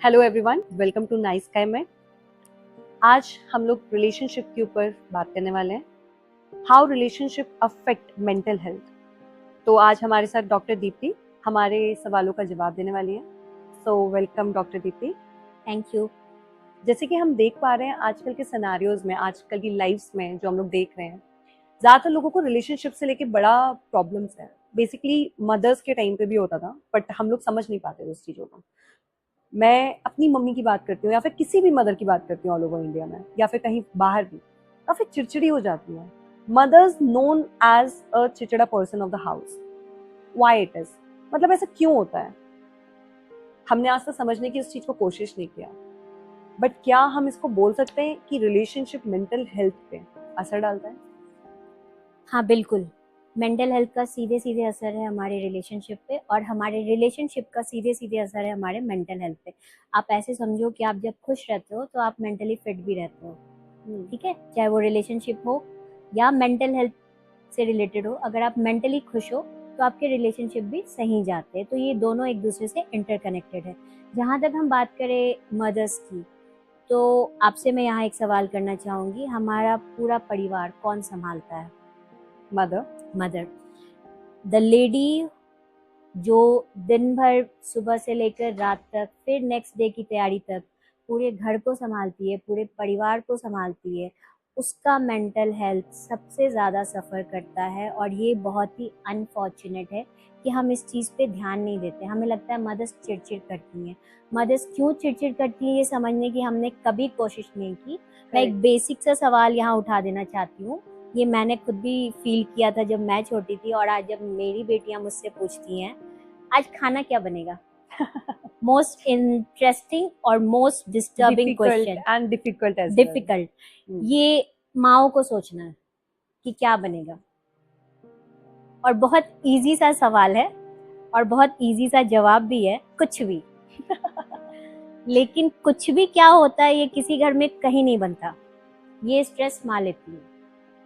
Hello everyone, welcome to nice sky में। आज हम लोग रिलेशनशिप के ऊपर बात करने वाले हैं, how relationship affect mental health. तो आज हमारे साथ डॉक्टर दीप्ति हमारे सवालों का जवाब देने वाली है। So welcome doctor Deepti. Thank you. जैसे कि हम देख पा रहे हैं आजकल के सिनेरियोज में, आजकल की लाइफ्स में जो हम लोग देख रहे हैं, ज़्यादातर लोगों को रिलेशनशिप से लेके बड़ा प्रॉब्लम्स है। बेसिकली मदर्स के टाइम पे भी होता था, बट हम लोग समझ नहीं पाते उस चीज़ों को। मैं अपनी मम्मी की बात करती हूँ या फिर किसी भी मदर की बात करती हूँ ऑल ओवर इंडिया में या फिर कहीं बाहर भी, काफी चिड़चिड़ी हो जाती है। मदर्स नोन एज अ चिड़चिड़ा person of the house. Why it is, मतलब ऐसा क्यों होता है? हमने आज तक समझने की इस चीज को कोशिश नहीं किया, बट क्या हम इसको बोल सकते हैं कि रिलेशनशिप मेंटल हेल्थ पे असर डालता है? हाँ बिल्कुल, मेंटल हेल्थ का सीधे सीधे असर है हमारे रिलेशनशिप पे, और हमारे रिलेशनशिप का सीधे सीधे असर है हमारे मेंटल हेल्थ पे। आप ऐसे समझो कि आप जब खुश रहते हो तो आप मेंटली फिट भी रहते हो, ठीक है, चाहे वो रिलेशनशिप हो या मेंटल हेल्थ से रिलेटेड हो। अगर आप मेंटली खुश हो तो आपके रिलेशनशिप भी सही जाते हैं। तो ये दोनों एक दूसरे से इंटरकनेक्टेड है। जहाँ तक हम बात करें मदर्स की, तो आपसे मैं यहाँ एक सवाल करना चाहूँगी, हमारा पूरा परिवार कौन संभालता है? मदर। मदर, द लेडी जो दिन भर सुबह से लेकर रात तक, फिर नेक्स्ट डे की तैयारी तक पूरे घर को संभालती है, पूरे परिवार को संभालती है, उसका मेंटल हेल्थ सबसे ज़्यादा सफ़र करता है। और ये बहुत ही अनफॉर्चुनेट है कि हम इस चीज़ पे ध्यान नहीं देते। हमें लगता है मदर्स चिड़चिड़ करती हैं। मदर्स क्यों चिड़चिड़ करती हैं ये समझने की हमने कभी कोशिश नहीं की। मैं एक बेसिक सा सवाल यहाँ उठा देना चाहती हूँ। ये मैंने खुद भी फील किया था जब मैं छोटी थी, और आज जब मेरी बेटियां मुझसे पूछती हैं आज खाना क्या बनेगा, मोस्ट इंटरेस्टिंग और most disturbing question, and difficult as well. Difficult. ये माओ को सोचना है कि क्या बनेगा, और बहुत इजी सा सवाल है और बहुत इजी सा जवाब भी है, कुछ भी। लेकिन कुछ भी क्या होता है ये किसी घर में कहीं नहीं बनता, ये स्ट्रेस मार लेती है।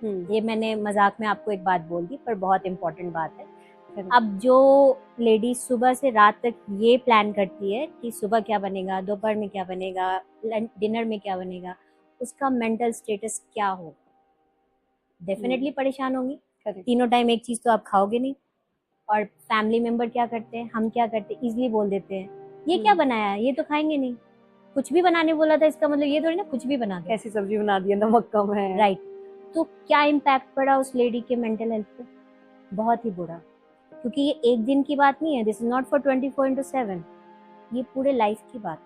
ये मैंने मजाक में आपको एक बात बोल दी, पर बहुत इंपॉर्टेंट बात है। अब जो लेडी सुबह से रात तक ये प्लान करती है कि सुबह क्या बनेगा, दोपहर में क्या बनेगा, डिनर में क्या बनेगा, उसका मेंटल स्टेटस क्या होगा? डेफिनेटली परेशान होंगी। तीनों टाइम एक चीज तो आप खाओगे नहीं। और फैमिली मेंबर क्या करते हैं, हम क्या करते हैं, इजीली बोल देते हैं ये क्या बनाया है, ये तो खाएंगे नहीं। कुछ भी बनाने बोला था इसका मतलब ये थोड़ी ना कुछ भी बना दो, ऐसी सब्जी बना दी, नमक कम है। राइट। तो क्या इम्पैक्ट पड़ा उस लेडी के मेंटल हेल्थ पे? बहुत ही बुरा, क्योंकि ये एक दिन की बात नहीं है। दिस इज नॉट फॉर 24/7, ये पूरे लाइफ की बात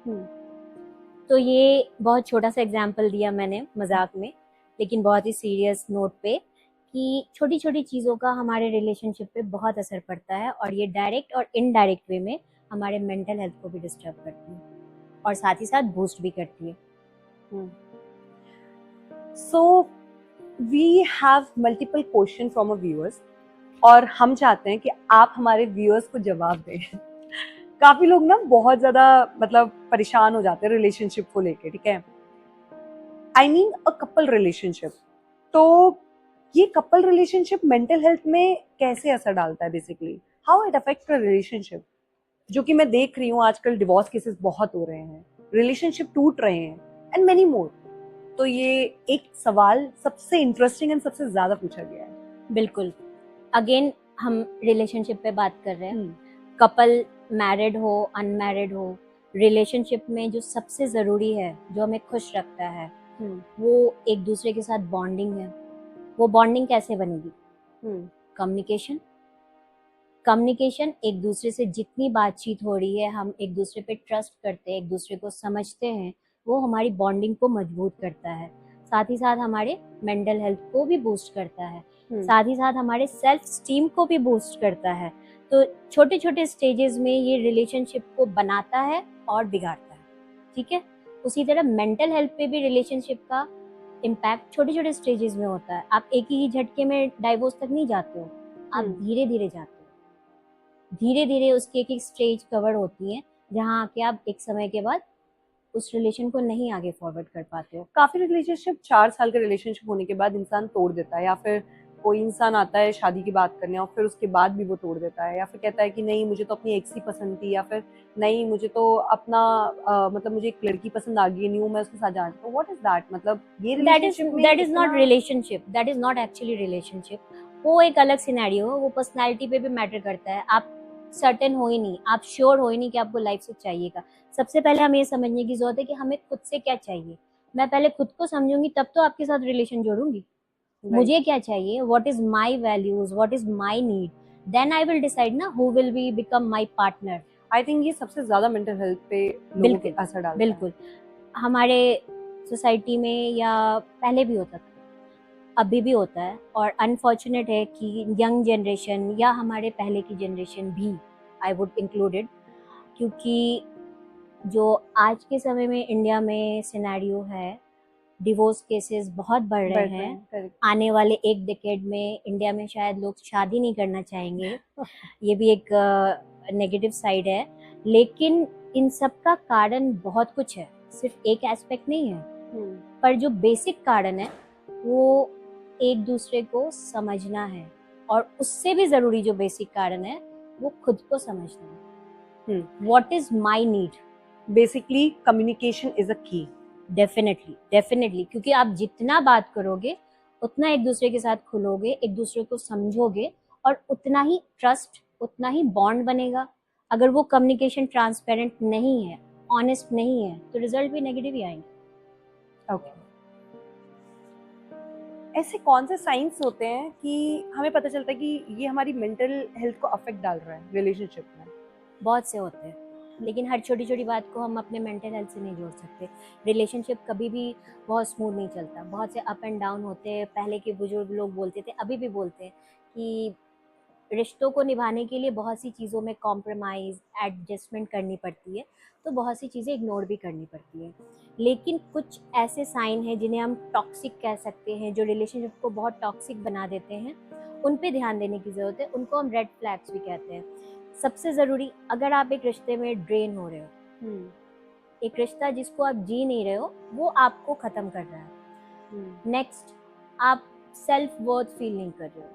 है। तो ये बहुत छोटा सा एग्जाम्पल दिया मैंने मजाक में, लेकिन बहुत ही सीरियस नोट पे, कि छोटी छोटी चीज़ों का हमारे रिलेशनशिप पे बहुत असर पड़ता है, और ये डायरेक्ट और इनडायरेक्ट वे में हमारे मेंटल हेल्थ को भी डिस्टर्ब करती है और साथ ही साथ बूस्ट भी करती है। So we have multiple question from a viewers, और हम चाहते हैं कि आप हमारे व्यूअर्स को जवाब दें। काफी लोग ना बहुत ज्यादा मतलब परेशान हो जाते हैं रिलेशनशिप को लेके, ठीक है। I mean a couple relationship. तो ये कपल रिलेशनशिप मेंटल हेल्थ में कैसे असर डालता है? Basically how it affects the relationship. जो कि मैं देख रही हूँ आजकल डिवोर्स केसेस बहुत हो रहे हैं, रिलेशनशिप टूट रहे हैं, एंड मेनी मोर। तो ये एक सवाल सबसे इंटरेस्टिंग एंड सबसे ज्यादा पूछा गया है। बिल्कुल, अगेन हम रिलेशनशिप पे बात कर रहे हैं। कपल मैरिड हो अनमैरिड हो, रिलेशनशिप में जो सबसे ज़रूरी है, जो हमें खुश रखता है, वो एक दूसरे के साथ बॉन्डिंग है। वो बॉन्डिंग कैसे बनेगी? कम्युनिकेशन। कम्युनिकेशन, एक दूसरे से जितनी बातचीत हो रही है, हम एक दूसरे पे ट्रस्ट करते हैं, एक दूसरे को समझते हैं, वो हमारी बॉन्डिंग को मजबूत करता है। साथ ही साथ हमारे मेंटल हेल्थ को भी बूस्ट करता है, साथ ही साथ हमारे सेल्फ स्टीम को भी बूस्ट करता है। तो छोटे छोटे स्टेजेस में ये रिलेशनशिप को बनाता है और बिगाड़ता है, ठीक है। उसी तरह मेंटल हेल्थ पे भी रिलेशनशिप का इम्पैक्ट छोटे छोटे स्टेजेस में होता है। आप एक ही झटके में डाइवोर्स तक नहीं जाते हो, आप धीरे धीरे जाते हो। धीरे धीरे उसकी एक एक स्टेज कवर होती है, जहाँ आके आप एक समय के बाद उस रिलेशन को नहीं आगे फॉरवर्ड कर पाते हो। काफी रिलेशनशिप 4 साल का रिलेशनशिप होने के बाद इंसान तोड़ देता है, या फिर कोई इंसान आता है शादी की बात करने और फिर उसके बाद भी वो तोड़ देता है, या फिर कहता है कि नहीं मुझे तो अपनी एक्स ही पसंद थी, या फिर नहीं मुझे तो अपना मतलब मुझे एक लड़की पसंद आ गई, न्यू मैं उसके साथ जाना, तो व्हाट इज दैट, मतलब ये रिलेशनशिप में that is not इतना relationship, that is not actually relationship. वो एक अलग सिनेरियो है, वो पर्सनालिटी पे भी मैटर करता है। आप सर्टेन हो ही नहीं, आप श्योर हो ही नहीं कि आपको लाइफ से चाहिएगा। सबसे पहले हमें ये समझने की जरूरत है कि हमें खुद से क्या चाहिए। मैं पहले खुद को समझूंगी तब तो आपके साथ रिलेशन जोड़ूंगी। मुझे क्या चाहिए, what is my values, what is my need, then I will decide ना who will be become my partner. I think ये सबसे ज्यादा मेंटल हेल्थ पे लोगों के असर डालता है। बिल्कुल हमारे सोसाइटी में या पहले भी होता था, अभी भी होता है, और अनफॉर्चुनेट है कि यंग जनरेशन या हमारे पहले की जनरेशन भी, आई वुड इंक्लूडेड, क्योंकि जो आज के समय में इंडिया में सिनेरियो है, डिवोर्स केसेस बहुत बढ़ रहे हैं। correct. आने वाले एक डिकेड में इंडिया में शायद लोग शादी नहीं करना चाहेंगे। ये भी एक नेगेटिव साइड है, लेकिन इन सब का कारण बहुत कुछ है, सिर्फ एक एस्पेक्ट नहीं है। पर जो बेसिक कारण है वो एक दूसरे को समझना है, और उससे भी जरूरी जो बेसिक कारण है वो खुद को समझना है। What is my need, basically communication is a की। डेफिनेटली, क्योंकि आप जितना बात करोगे उतना एक दूसरे के साथ खुलोगे, एक दूसरे को समझोगे, और उतना ही ट्रस्ट, उतना ही बॉन्ड बनेगा। अगर वो कम्युनिकेशन ट्रांसपेरेंट नहीं है, ऑनेस्ट नहीं है, तो रिजल्ट भी नेगेटिव ही आएंगे। ओके, ऐसे कौन से साइंस होते हैं कि हमें पता चलता है कि ये हमारी मेंटल हेल्थ को अफेक्ट डाल रहा है रिलेशनशिप में? बहुत से होते हैं, लेकिन हर छोटी छोटी बात को हम अपने मेंटल हेल्थ से नहीं जोड़ सकते। रिलेशनशिप कभी भी बहुत स्मूथ नहीं चलता, बहुत से अप एंड डाउन होते हैं। पहले के बुजुर्ग लोग बोलते थे, अभी भी बोलते हैं, कि रिश्तों को निभाने के लिए बहुत सी चीज़ों में कॉम्प्रोमाइज़, एडजस्टमेंट करनी पड़ती है, तो बहुत सी चीज़ें इग्नोर भी करनी पड़ती है। लेकिन कुछ ऐसे साइन हैं जिन्हें हम टॉक्सिक कह सकते हैं, जो रिलेशनशिप को बहुत टॉक्सिक बना देते हैं, उन पे ध्यान देने की ज़रूरत है। उनको हम रेड फ्लैग्स भी कहते हैं। सबसे ज़रूरी, अगर आप एक रिश्ते में ड्रेन हो रहे हो, एक रिश्ता जिसको आप जी नहीं रहे हो, वो आपको ख़त्म कर रहा है। नेक्स्ट, आप सेल्फ वर्थ फील नहीं कर रहे हो।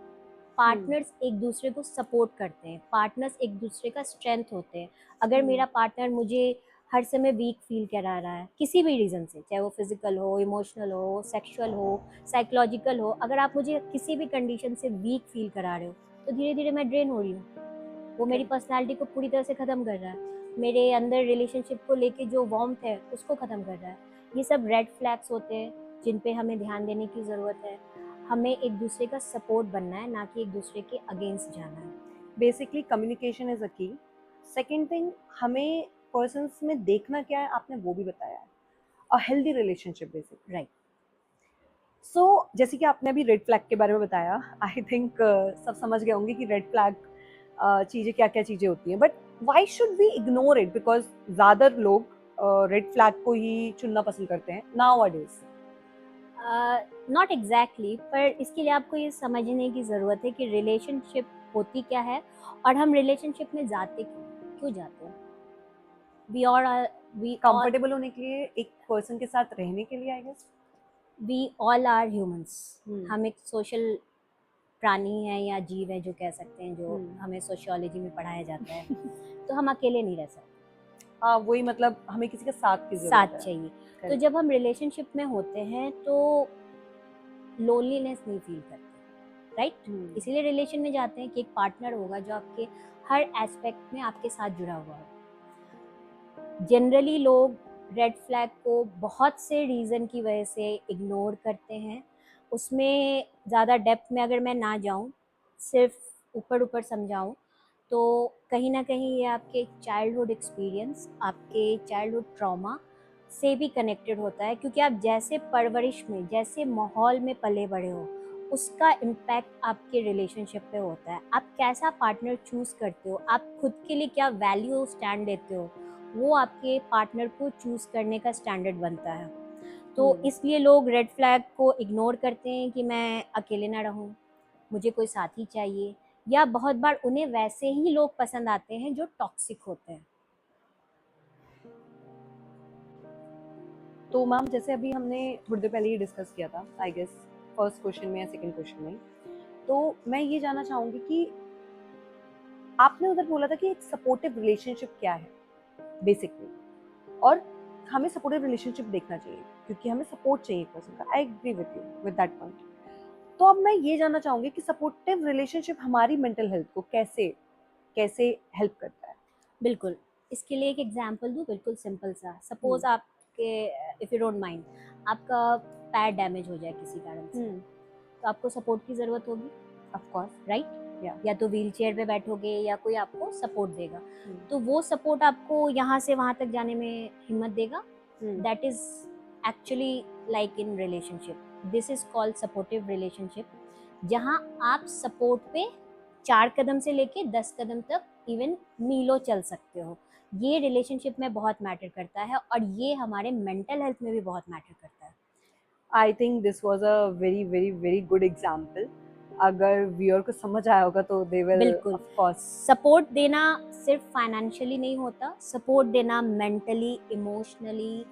पार्टनर्स एक दूसरे को सपोर्ट करते हैं, पार्टनर्स एक दूसरे का स्ट्रेंथ होते हैं। अगर मेरा पार्टनर मुझे हर समय वीक फील करा रहा है किसी भी रीज़न से, चाहे वो फिजिकल हो, इमोशनल हो, सेक्सुअल हो, साइकोलॉजिकल हो, अगर आप मुझे किसी भी कंडीशन से वीक फील करा रहे हो, तो धीरे धीरे मैं ड्रेन हो रही हूँ। वो मेरी पर्सनालिटी को पूरी तरह से ख़त्म कर रहा है, मेरे अंदर रिलेशनशिप को लेके जो वार्मथ है उसको ख़त्म कर रहा है। ये सब रेड फ्लैग्स होते हैं जिन पे हमें ध्यान देने की ज़रूरत है। हमें एक दूसरे का सपोर्ट बनना है, ना कि एक दूसरे के अगेंस्ट जाना है। बेसिकली कम्युनिकेशन इज अ की। सेकेंड थिंग, हमें पर्सन्स में देखना क्या है, आपने वो भी बताया है। A healthy relationship basic, right. So जैसे कि आपने अभी रेड फ्लैग के बारे में बताया, आई थिंक सब समझ गए होंगे कि रेड फ्लैग चीज़ें क्या क्या चीज़ें होती हैं, but why should we ignore it, because ज़्यादा लोग रेड फ्लैग को ही चुनना पसंद करते हैं नाउअडेज। नॉट एग्जैक्टली, पर इसके लिए आपको ये समझने की ज़रूरत है कि रिलेशनशिप होती क्या है, और हम रिलेशनशिप में जाते क्यों जाते हैं। वी कंफर्टेबल होने के लिए, एक पर्सन के साथ रहने के लिए, I guess. We all are humans. हम एक सोशल प्राणी है या जीव है, जो कह सकते हैं, जो हमें सोशियोलॉजी में पढ़ाया जाता है। तो हम अकेले नहीं रह सकते। हाँ, वही, मतलब हमें किसी का साथ की साथ जरूरत है। चाहिए। तो जब हम रिलेशनशिप में होते हैं तो लोनलीनेस नहीं फील करते, राइट। इसीलिए रिलेशन में जाते हैं कि एक पार्टनर होगा जो आपके हर एस्पेक्ट में आपके साथ जुड़ा हुआ हो। जनरली लोग रेड फ्लैग को बहुत से रीज़न की वजह से इग्नोर करते हैं। उसमें ज़्यादा डेप्थ में अगर मैं ना जाऊं, सिर्फ ऊपर ऊपर समझाऊं, तो कहीं ना कहीं ये आपके चाइल्डहुड एक्सपीरियंस, आपके चाइल्डहुड ट्रॉमा से भी कनेक्टेड होता है, क्योंकि आप जैसे परवरिश में, जैसे माहौल में पले बड़े हो, उसका इम्पैक्ट आपके रिलेशनशिप पे होता है। आप कैसा पार्टनर चूज़ करते हो, आप खुद के लिए क्या वैल्यू स्टैंड देते हो, वो आपके पार्टनर को चूज़ करने का स्टैंडर्ड बनता है। तो इसलिए लोग रेड फ्लैग को इग्नोर करते हैं कि मैं अकेले ना रहूं, मुझे कोई साथी चाहिए, या बहुत बार उन्हें वैसे ही लोग पसंद आते हैं जो टॉक्सिक होते हैं। तो मैम, जैसे अभी हमने थोड़ी देर पहले ही डिस्कस किया था, आई गेस फर्स्ट क्वेश्चन में या सेकंड क्वेश्चन में, तो मैं ये जानना चाहूंगी कि आपने उधर बोला था कि एक सपोर्टिव रिलेशनशिप क्या है बेसिकली, और हमें सपोर्टिव रिलेशनशिप देखना चाहिए क्योंकि हमें सपोर्ट चाहिए पर्सन का। I agree with you with that point. तो अब मैं ये जानना चाहूंगी कि सपोर्टिव रिलेशनशिप हमारी मेंटल हेल्थ को कैसे कैसे हेल्प करता है। बिल्कुल, इसके लिए एक एग्जांपल दूँ, बिल्कुल सिंपल सा। सपोज हम्म। आपके, इफ़ यू डोंट माइंड, आपका पैर डैमेज हो जाए किसी कारण से, तो आपको सपोर्ट की ज़रूरत होगी, ऑफ कोर्स। राइट? या या तो व्हील चेयर पे बैठोगे या कोई आपको सपोर्ट देगा, तो वो सपोर्ट आपको यहाँ से वहाँ तक जाने में हिम्मत देगा। That is actually like in relationship, this is called supportive relationship, जहाँ आप सपोर्ट पे 4 कदम से लेके 10 कदम तक इवन मीलों चल सकते हो। ये रिलेशनशिप में बहुत मैटर करता है और ये हमारे मेंटल हेल्थ में भी बहुत मैटर करता है। I think this was a very very very good example. अगर व्यूअर को समझ आया होगा तो दे विल बिल्कुल, ऑफ कोर्स। सपोर्ट देना सिर्फ फाइनेंशियली नहीं होता, सपोर्ट देना मेंटली, इमोशनली,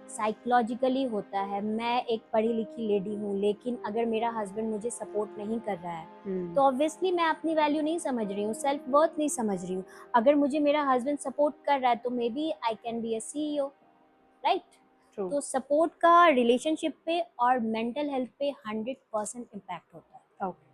साइकोलॉजिकली होता है। मैं एक पढ़ी लिखी लेडी हूँ, लेकिन अगर मेरा हस्बैंड मुझे सपोर्ट नहीं कर रहा है तो ऑब्वियसली मैं अपनी वैल्यू नहीं समझ रही हूँ, सेल्फ वर्थ नहीं समझ रही हूँ। अगर मुझे मेरा हस्बैंड सपोर्ट कर रहा है तो maybe I can be a CEO, right? True. तो सपोर्ट का रिलेशनशिप पे और मेंटल हेल्थ पे 100% इम्पैक्ट होता है। ओके।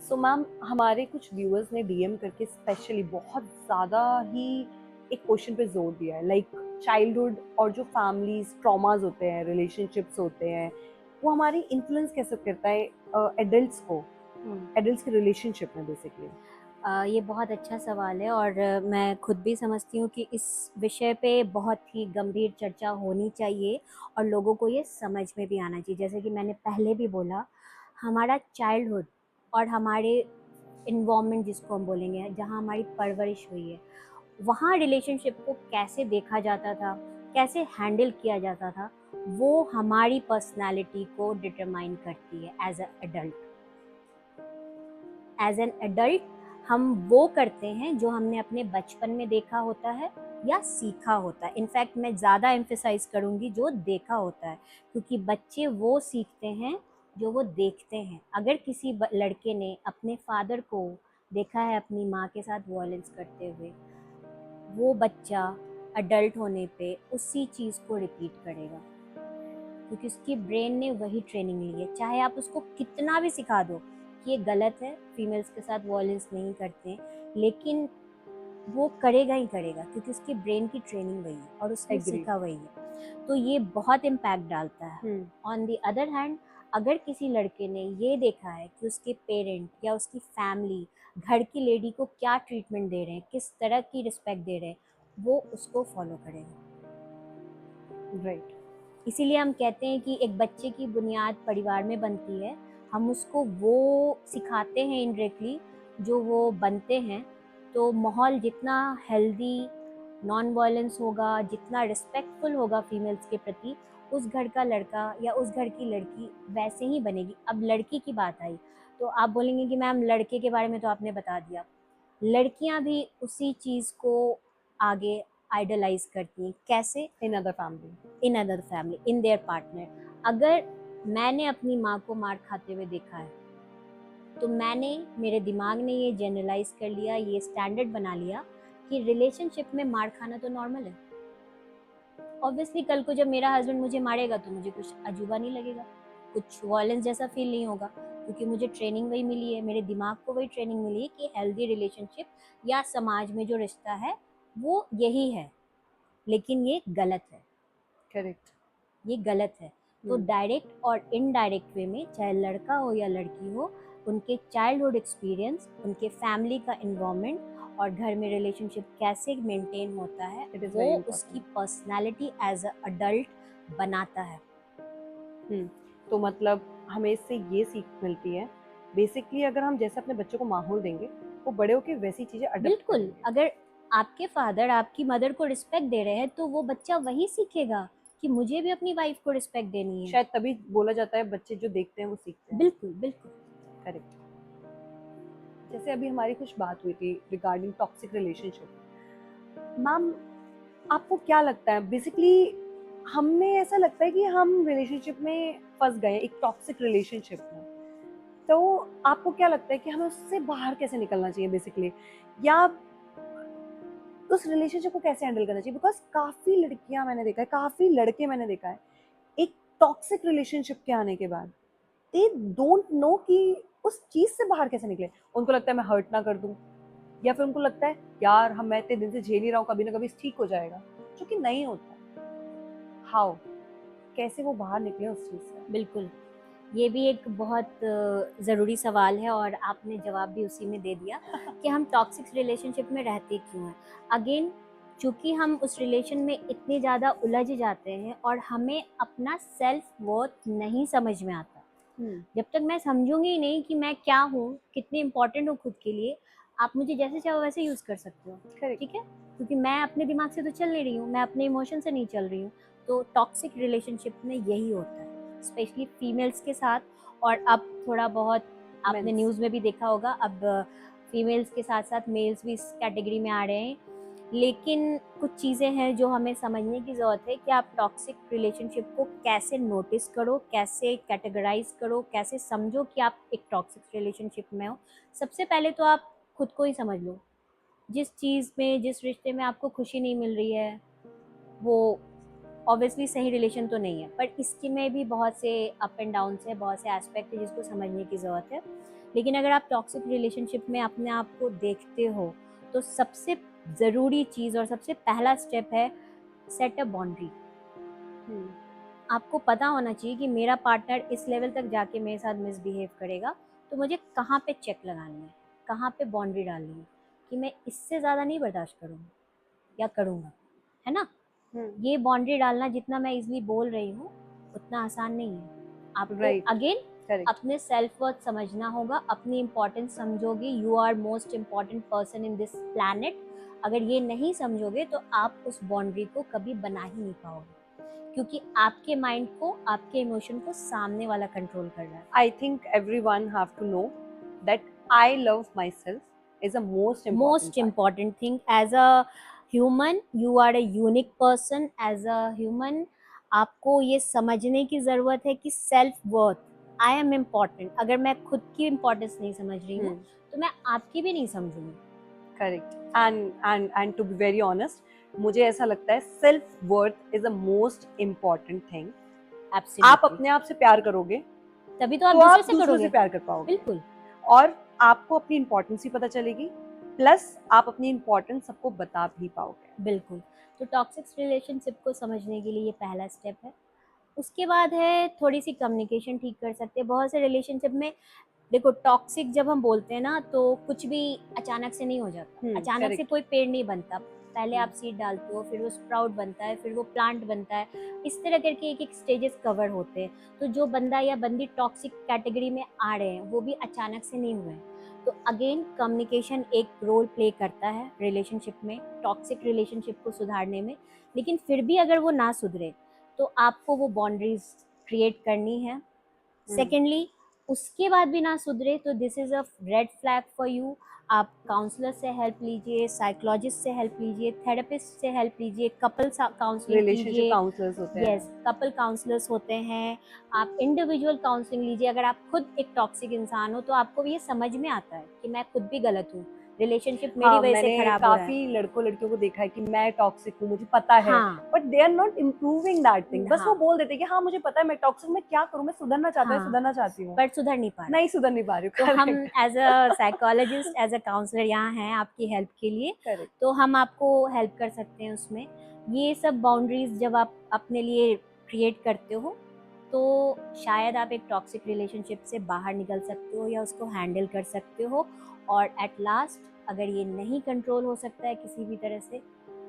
सो मैम, हमारे कुछ व्यूअर्स ने डीएम करके स्पेशली बहुत ज़्यादा ही एक क्वेश्चन पे जोर दिया है, लाइक चाइल्डहुड और जो फैमिलीज ट्रॉमास होते हैं, रिलेशनशिप्स होते हैं, वो हमारी इन्फ्लुएंस कैसे करता है एडल्ट्स को, एडल्ट्स के रिलेशनशिप में बेसिकली। ये बहुत अच्छा सवाल है और मैं खुद भी समझती हूँ कि इस विषय पे बहुत ही गंभीर चर्चा होनी चाहिए और लोगों को ये समझ में भी आना चाहिए। जैसे कि मैंने पहले भी बोला, हमारा चाइल्डहुड और हमारे इन्वायरमेंट जिसको हम बोलेंगे, जहाँ हमारी परवरिश हुई है, वहाँ रिलेशनशिप को कैसे देखा जाता था, कैसे हैंडल किया जाता था, वो हमारी पर्सनालिटी को डिटरमाइन करती है as a adult. As an adult हम वो करते हैं जो हमने अपने बचपन में देखा होता है या सीखा होता है। इनफैक्ट मैं ज़्यादा एम्फेसाइज करूँगी जो देखा होता है, क्योंकि बच्चे वो सीखते हैं जो वो देखते हैं। अगर किसी लड़के ने अपने फादर को देखा है अपनी माँ के साथ वॉयलेंस करते हुए, वो बच्चा अडल्ट होने पे उसी चीज़ को रिपीट करेगा, क्योंकि उसकी ब्रेन ने वही ट्रेनिंग ली है। चाहे आप उसको कितना भी सिखा दो कि ये गलत है, फीमेल्स के साथ वॉयलेंस नहीं करते, लेकिन वो करेगा ही करेगा, क्योंकि उसकी ब्रेन की ट्रेनिंग वही है और उसने सीखा वही है। तो ये बहुत इम्पैक्ट डालता है। ऑन द अदर हैंड, अगर किसी लड़के ने ये देखा है कि उसके पेरेंट या उसकी फैमिली घर की लेडी को क्या ट्रीटमेंट दे रहे हैं, किस तरह की रिस्पेक्ट दे रहे हैं, वो उसको फॉलो करेगा। राइट। इसीलिए हम कहते हैं कि एक बच्चे की बुनियाद परिवार में बनती है। हम उसको वो सिखाते हैं इनडायरेक्टली जो वो बनते हैं। तो माहौल जितना हेल्दी, नॉन वायलेंस होगा, जितना रिस्पेक्टफुल होगा फीमेल्स के प्रति, उस घर का लड़का या उस घर की लड़की वैसे ही बनेगी। अब लड़की की बात आई तो आप बोलेंगे कि मैम लड़के के बारे में तो आपने बता दिया, लड़कियां भी उसी चीज़ को आगे आइडलाइज करती हैं। कैसे? In other family, in other family, in their partner. अगर मैंने अपनी माँ को मार खाते हुए देखा है तो मेरे दिमाग ने ये जनरलाइज कर लिया, ये स्टैंडर्ड बना लिया कि रिलेशनशिप में मार खाना तो नॉर्मल है। ऑब्वियसली कल को जब मेरा हस्बैंड मुझे मारेगा तो मुझे कुछ अजूबा नहीं लगेगा, कुछ वायलेंस जैसा फील नहीं होगा, क्योंकि मुझे ट्रेनिंग वही मिली है, मेरे दिमाग को वही ट्रेनिंग मिली है कि हेल्दी रिलेशनशिप या समाज में जो रिश्ता है वो यही है। लेकिन ये गलत है, करेक्ट। ये गलत है। तो डायरेक्ट और इनडायरेक्ट वे में, चाहे लड़का हो या लड़की हो, उनके चाइल्डहुड एक्सपीरियंस, उनके फैमिली का इन्वायरमेंट और घर में रिलेशनशिप कैसे मेंटेन होता है, It is वो very important. उसकी पर्सनालिटी एज अ अडल्ट बनाता है। तो मतलब हमें इससे ये सीख मिलती है बेसिकली, अगर हम जैसे अपने बच्चों को माहौल देंगे वो बड़े होके वैसी चीजें अडॉप्ट बिल्कुल, करेंगे। अगर आपके फादर आपकी मदर को रिस्पेक्ट दे रहे हैं तो वो बच्चा वही सीखेगा कि मुझे भी अपनी वाइफ को रिस्पेक्ट देनी है। शायद तभी बोला जाता है बच्चे जो देखते हैं वो सीखते हैं। बिल्कुल बिल्कुल। करेक्ट। जैसे अभी हमारी कुछ बात हुई थी रिगार्डिंग टॉक्सिक रिलेशनशिप, मैम आपको क्या लगता है बेसिकली, हमें ऐसा लगता है कि हम रिलेशनशिप में फंस गए एक टॉक्सिक रिलेशनशिप में, तो आपको क्या लगता है कि हमें उससे बाहर कैसे निकलना चाहिए बेसिकली, या उस रिलेशनशिप को कैसे हैंडल करना चाहिए? बिकॉज काफी लड़कियां मैंने देखा है, काफी लड़के मैंने देखा है, एक टॉक्सिक रिलेशनशिप के आने के बाद दे डोंट नो कि उस चीज से बाहर कैसे निकले। उनको लगता है मैं हर्ट ना कर दूं, या फिर उनको लगता है यार हम मैं इतने दिन से झेल ही रहा हूँ, कभी ना कभी ठीक हो जाएगा, जो कि नहीं होता। हाउ, कैसे वो बाहर निकले उस चीज से? बिल्कुल, ये भी एक बहुत ज़रूरी सवाल है और आपने जवाब भी उसी में दे दिया कि हम टॉक्सिक रिलेशनशिप में रहते क्यों हैं। अगेन, चूँकि हम उस रिलेशन में इतने ज़्यादा उलझ जाते हैं और हमें अपना सेल्फ वर्थ नहीं समझ में आता। जब तक मैं समझूंगी ही नहीं कि मैं क्या हूँ, कितनी इंपॉर्टेंट हूँ खुद के लिए, आप मुझे जैसे चाहो वैसे यूज़ कर सकते हो, Correct. ठीक है? क्योंकि मैं अपने दिमाग से तो चल नहीं रही हूँ, मैं अपने इमोशन से नहीं चल रही हूँ। तो टॉक्सिक रिलेशनशिप में यही होता है, स्पेशली फीमेल्स के साथ। और अब थोड़ा बहुत आपने Men's. न्यूज़ में भी देखा होगा, अब फीमेल्स के साथ साथ मेल्स भी इस कैटेगरी में आ रहे हैं। लेकिन कुछ चीज़ें हैं जो हमें समझने की ज़रूरत है कि आप टॉक्सिक रिलेशनशिप को कैसे नोटिस करो, कैसे कैटेगराइज करो, कैसे समझो कि आप एक टॉक्सिक रिलेशनशिप में हो। सबसे पहले तो आप खुद को ही समझ लो। जिस चीज़ में, जिस रिश्ते में आपको खुशी नहीं मिल रही है, वो ऑब्वियसली सही रिलेशन तो नहीं है, पर इसके में भी बहुत से अप एंड डाउन्स है, बहुत से एस्पेक्ट है जिसको समझने की ज़रूरत है। लेकिन अगर आप टॉक्सिक रिलेशनशिप में अपने आप को देखते हो, तो सबसे ज़रूरी चीज़ और सबसे पहला स्टेप है सेट अ बाउंड्री। आपको पता होना चाहिए कि मेरा पार्टनर इस लेवल तक जाके मेरे साथ मिसबिहेव करेगा, तो मुझे कहाँ पे चेक लगानी है, कहाँ पे बाउंड्री डालनी है कि मैं इससे ज़्यादा नहीं बर्दाश्त करूँगा या करूँगा, है ना? ये बाउंड्री डालना जितना मैं इजली बोल रही हूँ उतना आसान नहीं है। आपको Right. Again Correct. अपने सेल्फ वर्थ समझना होगा, अपनी इम्पोर्टेंस समझोगे। You are most important person in this planet. अगर ये नहीं समझोगे तो आप उस बाउंड्री को कभी बना ही नहीं पाओगे, क्योंकि आपके माइंड को, आपके इमोशन को सामने वाला कंट्रोल कर रहा है। I think everyone have to know that I love myself is a most important most part. Important thing as a human, you are a unique person. As a human आपको ये समझने की ज़रूरत है कि self worth, I am important. अगर मैं खुद की इम्पोर्टेंस नहीं समझ रही हूँ तो मैं आपकी भी नहीं समझूंगी। Correct. And to be very honest, मुझे ऐसा लगता है self worth is the most important thing. आप एब्सोल्युटली, अपने आप से प्यार करोगे तभी तो आप तो दूसरे आप से दूसरों करोगे। से प्यार कर पाओगे, बिल्कुल और आपको अपनी इम्पोर्टेंस भी पता चलेगी, प्लस आप अपनी इम्पोर्टेंस सबको बता भी पाओगे। बिल्कुल। तो टॉक्सिक रिलेशनशिप को समझने के लिए ये पहला स्टेप है। उसके बाद है थोड़ी सी कम्युनिकेशन ठीक कर सकते हैं। बहुत से रिलेशनशिप में देखो, टॉक्सिक जब हम बोलते हैं ना, तो कुछ भी अचानक से नहीं हो जाता। अचानक से करेक्ट। कोई पेड़ नहीं बनता। पहले आप सीड डालते हो, फिर वो स्प्राउट बनता है, फिर वो प्लांट बनता है। इस तरह करके एक एक स्टेजेस कवर होते हैं। तो जो बंदा या बंदी टॉक्सिक कैटेगरी में आ रहे हैं वो भी अचानक से नहीं हुए हैं। तो अगेन कम्युनिकेशन एक रोल प्ले करता है रिलेशनशिप में, टॉक्सिक रिलेशनशिप को सुधारने में। लेकिन फिर भी अगर वो ना सुधरे तो आपको वो बाउंड्रीज क्रिएट करनी है। सेकेंडली, उसके बाद भी ना सुधरे तो this is a red flag for you. आप काउंसलर से हेल्प लीजिए, साइकोलॉजिस्ट से हेल्प लीजिए, थेरेपिस्ट से हेल्प लीजिए, कपल काउंसलिंग रिलेशनशिप कीजिए। काउंसलर्स होते हैं। यस, कपल काउंसलर्स होते हैं। आप इंडिविजुअल काउंसलिंग लीजिए। अगर आप खुद एक टॉक्सिक इंसान हो तो आपको ये समझ में आता है कि मैं खुद भी गलत हूँ, रिलेशनशिप मेरी हाँ, वजह से मैंने खराब हो रहा है। काफी लड़कों लड़कियों को देखा है कि मैं टॉक्सिक हूँ, मुझे पता है, हाँ but they are not improving that thing. बस वो हाँ बोल देते हैं कि हाँ मुझे पता है मैं टॉक्सिक, मैं क्या करूँ, मैं सुधरना चाहता हूँ, हाँ, सुधरना चाहती हूँ, पर सुधर नहीं पा रहा। नहीं सुधर नहीं पा रही तो हूँ। हम as a psychologist, as a counsellor यहाँ हैं आपकी हेल्प के लिए। करेक्ट। तो हम आपको हेल्प कर सकते हैं उसमें। ये सब बाउंड्रीज जब आप अपने लिए क्रिएट करते हो तो शायद आप एक टॉक्सिक रिलेशनशिप से बाहर निकल सकते हो या उसको हैंडल कर सकते हो। और एट लास्ट अगर ये नहीं कंट्रोल हो सकता है किसी भी तरह से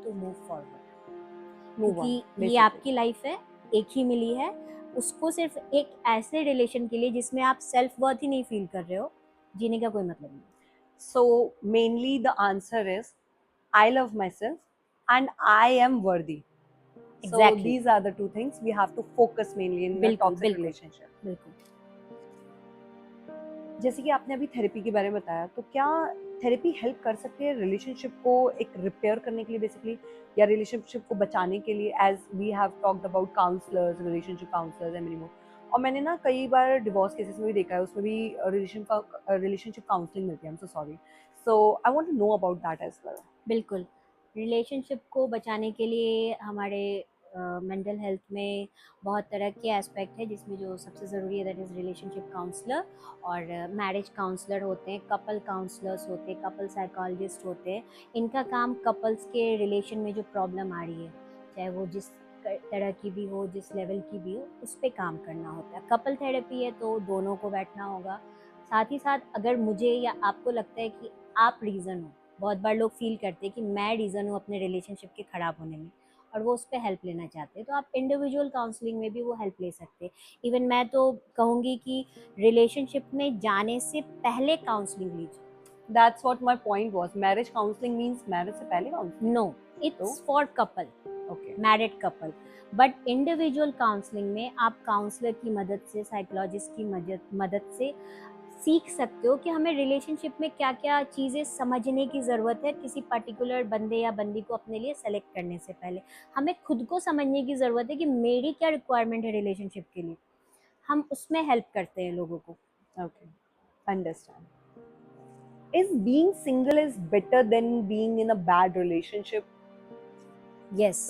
तो मूव फॉरवर्ड, क्योंकि ये आपकी लाइफ है, एक ही मिली है। उसको सिर्फ एक ऐसे रिलेशन के लिए जिसमें आप सेल्फ वर्थ ही नहीं फील कर रहे हो, जीने का कोई मतलब नहीं। So mainly the answer is I love myself and I am worthy. So Exactly. these are the two things we have to focus mainly in a बिल्कुल toxic बिल्कुल relationship. बिल्कुल। जैसे कि आपने अभी थेरेपी के बारे में बताया, तो क्या थेरेपी हेल्प कर सकती है रिलेशनशिप को एक रिपेयर करने के लिए बेसिकली, या रिलेशनशिप को बचाने के लिए, as we have talked about counsellors, relationship counsellors and many more, और मैंने ना कई बार डिवोर्स केसेस में भी देखा है, उसमें भी रिलेशनशिप काउंसलिंग मिलती है। I am so sorry, so I want to know about that as well. बिल्कुल, रिलेशनशिप को बचाने के लिए हमारे मेंटल हेल्थ में बहुत तरह के एस्पेक्ट है, जिसमें जो सबसे ज़रूरी है दैट इज़ रिलेशनशिप काउंसलर और मैरिज काउंसलर होते हैं, कपल काउंसलर्स होते हैं, कपल साइकोलॉजिस्ट होते हैं। इनका काम कपल्स के रिलेशन में जो प्रॉब्लम आ रही है, चाहे वो जिस तरह की भी हो, जिस लेवल की भी हो, उस पे काम करना होता है। कपल थेरेपी है तो दोनों को बैठना होगा। साथ ही साथ अगर मुझे या आपको लगता है कि आप रीज़न हो, बहुत बार लोग फील करते हैं कि मैं रीज़न हूँ अपने रिलेशनशिप के ख़राब होने में, और वो उस पर हेल्प लेना चाहते हैं, तो आप इंडिविजुअल काउंसलिंग में भी वो हेल्प ले सकते हैं। इवन मैं तो कहूँगी कि रिलेशनशिप में जाने से पहले काउंसलिंग लीजिए। That's what my point was, marriage counselling means marriage से पहले counselling? No, it's for couple, okay. Married couple. But individual counselling में आप काउंसलर की मदद से, साइकोलॉजिस्ट की मदद से सीख सकते हो कि हमें रिलेशनशिप में क्या क्या चीज़ें समझने की ज़रूरत है। किसी पर्टिकुलर बंदे या बंदी को अपने लिए सेलेक्ट करने से पहले हमें खुद को समझने की ज़रूरत है कि मेरी क्या रिक्वायरमेंट है रिलेशनशिप के लिए। हम उसमें हेल्प करते हैं लोगों को। Okay, understand. Is being single is better than being in a bad relationship? Yes,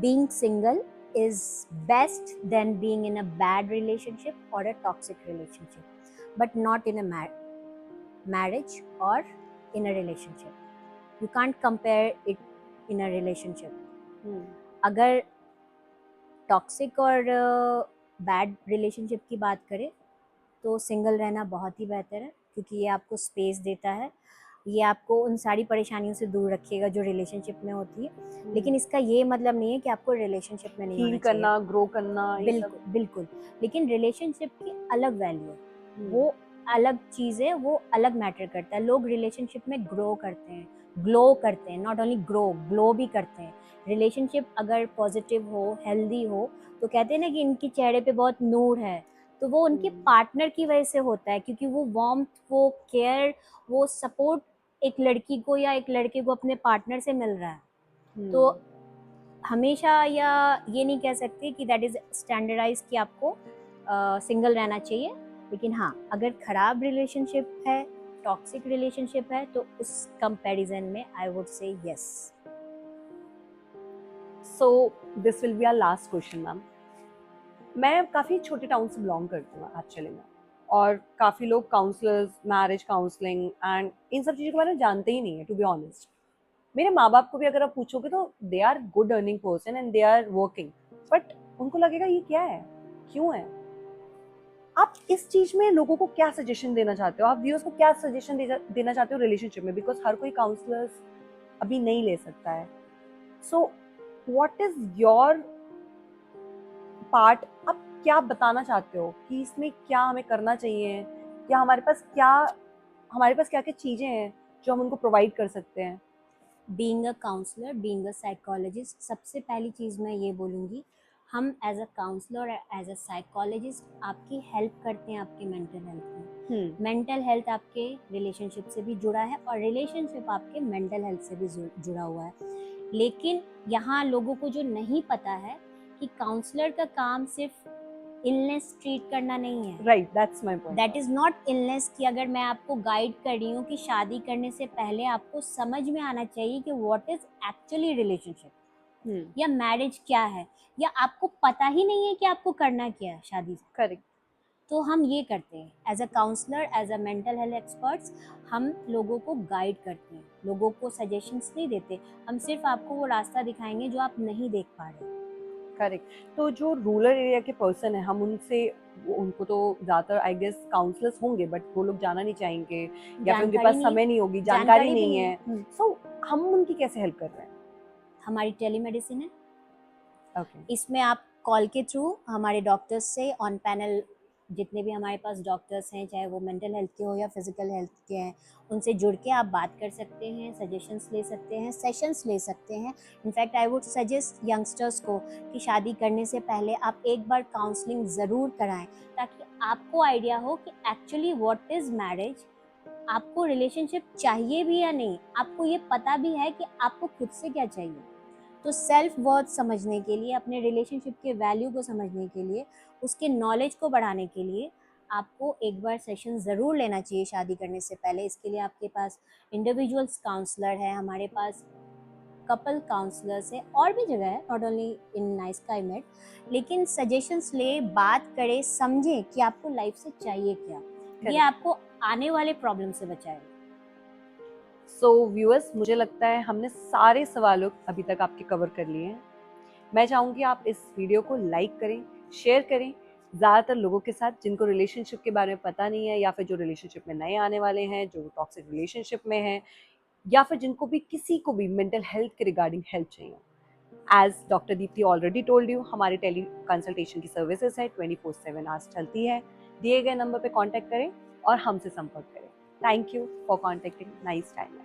being single is best than being in a bad relationship or a toxic relationship, but not in a marriage or in a relationship. You can't compare it in a relationship. अगर toxic और bad relationship की बात करें तो single रहना बहुत ही बेहतर है, क्योंकि ये आपको स्पेस देता है, ये आपको उन सारी परेशानियों से दूर रखेगा जो रिलेशनशिप में होती है। लेकिन इसका ये मतलब नहीं है कि आपको रिलेशनशिप में नहीं हील होना चाहिए। करना, ग्रो करना, ये सब। बिल्कुल बिल्कुल, लेकिन रिलेशनशिप की अलग वैल्यू है, वो अलग चीज़ है, वो अलग मैटर करता है। लोग रिलेशनशिप में ग्रो करते हैं, ग्लो करते हैं, नॉट ओनली ग्लो भी करते हैं। रिलेशनशिप अगर पॉजिटिव हो, हेल्दी हो, तो कहते हैं ना कि इनके चेहरे पे बहुत नूर है, तो वो उनके पार्टनर की वजह से होता है, क्योंकि वो वार्मथ, वो केयर, वो सपोर्ट एक लड़की को या एक लड़के को अपने पार्टनर से मिल रहा है। तो हमेशा या ये नहीं कह सकते कि दैट इज़ स्टैंडर्डाइज कि आपको सिंगल रहना चाहिए। लेकिन हाँ, अगर ख़राब रिलेशनशिप है, टॉक्सिक रिलेशनशिप है, तो उस कंपैरिजन में I would say yes. So this will be our last question ma'am. मैं काफ़ी छोटे टाउन से बिलोंग करती हूँ एक्चुअली में, और काफ़ी लोग काउंसलर्स, मैरिज काउंसलिंग एंड इन सब चीज़ों के बारे में जानते ही नहीं है, टू बी ऑनेस्ट। मेरे माँ बाप को भी अगर आप पूछोगे तो they are good earning person and they are working, but उनको लगेगा ये क्या है, क्यों है। आप इस चीज में लोगों को क्या सजेशन देना चाहते हो, आप व्यूअर्स को क्या सजेशन देना चाहते हो रिलेशनशिप में, बिकॉज हर कोई काउंसलर्स अभी नहीं ले सकता है। So what is your part, आप क्या बताना चाहते हो कि इसमें क्या हमें करना चाहिए, क्या हमारे पास क्या क्या चीजें हैं जो हम उनको प्रोवाइड कर सकते हैं। Being a counsellor, being a psychologist, सबसे पहली चीज़ मैं ये बोलूँगी, हम as a counsellor, as a psychologist आपकी हेल्प करते हैं आपके मेंटल हेल्थ में। मेंटल हेल्थ आपके रिलेशनशिप से भी जुड़ा है और रिलेशनशिप आपके मेंटल हेल्थ से भी जुड़ा हुआ है। लेकिन यहाँ लोगों को जो नहीं पता है कि काउंसलर का काम सिर्फ इलनेस ट्रीट करना नहीं है। Right, that's my point. That is not illness कि अगर मैं आपको गाइड कर रही हूँ कि शादी करने से पहले आपको समझ में आना चाहिए कि व्हाट इज एक्चुअली रिलेशनशिप या मैरिज क्या है, या आपको पता ही नहीं है कि आपको करना क्या है शादी से। करेक्ट। तो हम ये करते हैं as a counsellor, as a mental health experts, हम लोगों को गाइड करते हैं, लोगों को सजेशंस नहीं देते, हम सिर्फ आपको वो रास्ता दिखाएंगे जो आप नहीं देख पा रहे। करेक्ट। तो जो रूरल एरिया के पर्सन है, हम उनको तो ज़्यादातर आई गेस काउंसलर्स होंगे, बट वो लोग जाना नहीं चाहेंगे या फिर उनके पास समय नहीं होगी, जानकारी नहीं है। सो हम उनकी कैसे हेल्प कर रहे हैं? हमारी टेलीमेडिसिन है। Okay. इसमें आप कॉल के थ्रू हमारे डॉक्टर्स से ऑन पैनल, जितने भी हमारे पास डॉक्टर्स हैं, चाहे वो मेंटल हेल्थ के हो या फिजिकल हेल्थ के हैं, उनसे जुड़ के आप बात कर सकते हैं, सजेशंस ले सकते हैं, सेशंस ले सकते हैं। In fact I would suggest youngsters को कि शादी करने से पहले आप एक बार काउंसलिंग ज़रूर कराएं, ताकि आपको आइडिया हो कि एक्चुअली व्हाट इज़ मैरिज, आपको रिलेशनशिप चाहिए भी या नहीं, आपको ये पता भी है कि आपको खुद से क्या चाहिए। तो सेल्फ वर्थ समझने के लिए, अपने रिलेशनशिप के वैल्यू को समझने के लिए उसके नॉलेज को बढ़ाने के लिए आपको एक बार सेशन ज़रूर लेना चाहिए शादी करने से पहले। इसके लिए आपके पास इंडिविजुअल्स काउंसलर है, हमारे पास कपल काउंसलर्स है, और भी जगह है, not only in nice sky made. लेकिन सजेशंस ले, बात करें, समझें कि आपको लाइफ से चाहिए क्या। ये आपको आने वाले प्रॉब्लम से बचाएगा। सो व्यूअर्स, मुझे लगता है हमने सारे सवालों अभी तक आपके कवर कर लिए हैं। मैं चाहूँगी आप इस वीडियो को लाइक करें, शेयर करें ज़्यादातर लोगों के साथ जिनको रिलेशनशिप के बारे में पता नहीं है, या फिर जो रिलेशनशिप में नए आने वाले हैं, जो टॉक्सिक रिलेशनशिप में हैं, या फिर जिनको भी किसी को भी मेंटल हेल्थ के रिगार्डिंग हेल्प चाहिए। As doctor Deepti already told you, हमारी टेली कंसल्टेशन की सर्विसेज है 24/7 आवर्स चलती है। दिए गए नंबर पे कांटेक्ट करें और हमसे संपर्क करें। Thank you for contacting nice time.